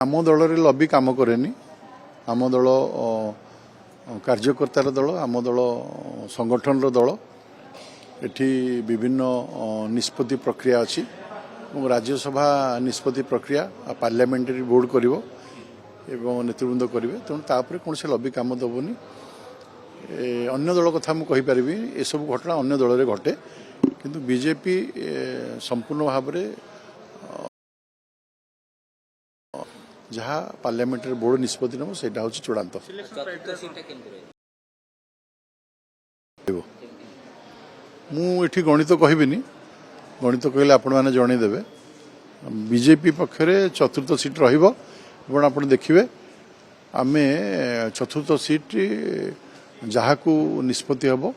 आम दल लबी काम कैनि आम दल कार्यकर्तार दल आम दल संगठन दल एठी विभिन्न निष्पत्ति प्रक्रिया अच्छी राज्यसभा निष्पत्ति प्रक्रिया पार्लियामेंटारी बोर्ड करिवो एवं नेतृवृंद करेंगे तेणु तापर कौन से लबी काम दबनी अन्य दल कथा मुझे कहीपरि ये सब घटना अन्य दल में घटे किंतु बीजेपी संपूर्ण भाव में जहाँ पार्लियामेंटारी बोर्ड निष्पत्ति नब से हूँ चूड़ांत मुझे गणित कहबिनी गणित कहले आपण मैंने जनईदेवे बीजेपी पक्षरे चतुर्थ सीट रहा देखिए आम चतुर्थ सीट जहाँ को निष्पत्ति हम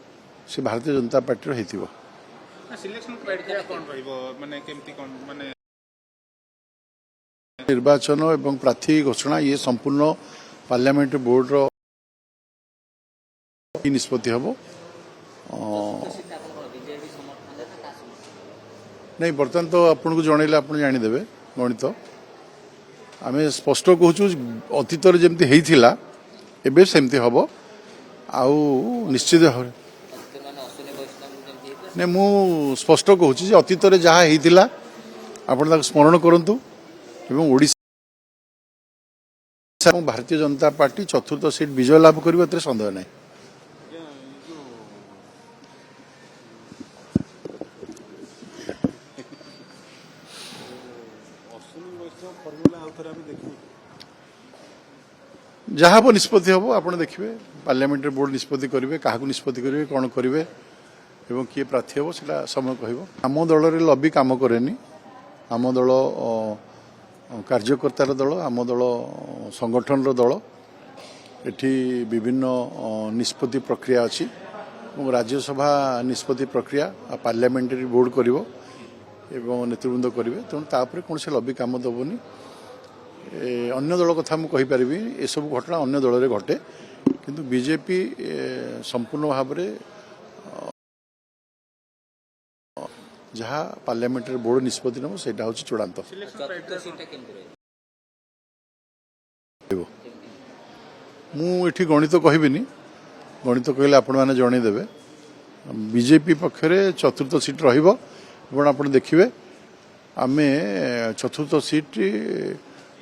से भारतीय जनता पार्टी हो निर्वाचन एवं प्रार्थी घोषणा ये संपूर्ण पार्लियामेंट बोर्ड निष्पत्ति हम नहीं बर्तमान तो आपको जनइले आप जानीदेवे गणित आम स्पष्ट कहूँ अतीत जमी होता एवं सेमती हम आउ निश्चित भाव नहीं मु स्पष्ट कहूँ अतीत जहाँ होता आप स्मरण करूँ एवं ओडिशा भारतीय जनता पार्टी चतुर्थ सीट विजय लाभ कर सन्देह नहीं जहाँ वो निष्पत्ति हम आप देखिए पार्लियामेंटारी बोर्ड निष्पत्ति करेंगे क्या निष्पत्ति करेंगे कौन करेंगे एवं किए प्रार्थी हम से समय कह आम दल लबी काम कैनि आम दल कार्यकर्तार दल आम दल संगठन दल एठी विभिन्न निष्पत्ति प्रक्रिया अच्छी राज्यसभा निष्पत्ति प्रक्रिया पार्लियामेंटारी बोर्ड करिवो एवं नेतृवृंद करेंगे तेणु तापर कौन से लबी काम दबनी अन्य दल कथा मुझे कहीपरि ये सब घटना अन्य दल में घटे किंतु बीजेपी संपूर्ण भाव में जहाँ पार्लियामेंटारी बोर्ड निष्पत्ति नब से हूँ चूड़ांत मुझे गणित कहबिनी गणित कहले आपण मैंने जनईदेवे बीजेपी पक्षरे चतुर्थ सीट रहा देखिए आम चतुर्थ सीट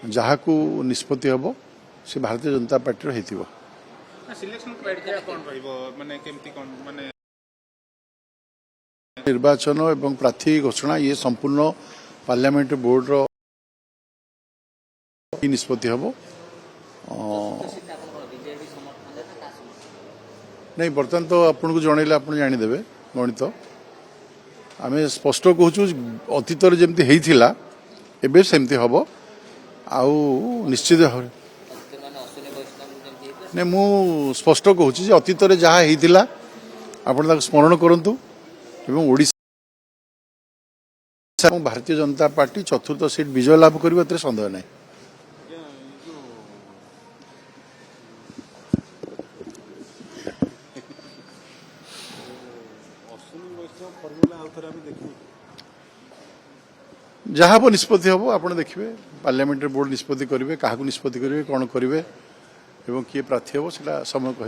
जहाँ को निष्पत्ति हम से भारतीय जनता पार्टी हो निर्वाचन एवं प्रार्थी घोषणा ये संपूर्ण पार्लियामेंट बोर्ड निष्पत्ति हम नहीं बर्तमान तो आपको जनइले आप जानीदेवे गणित आम स्पष्ट कहूँ अतीत जमी होता एवं सेमती हम आउ निश्चित भाव नहीं मु स्पष्ट कहूँ अतीत जहाँ होता आप स्मरण करूँ एवं ओडिशा भारतीय जनता पार्टी चतुर्थ सीट विजय लाभ कर सन्देह नहीं जहाँ वो निष्पत्ति हम आप देखिए पार्लियामेंटारी बोर्ड निष्पत्ति करेंगे क्या निष्पत्ति करेंगे कौन करेंगे एवं किए प्रार्थी हम से समय कह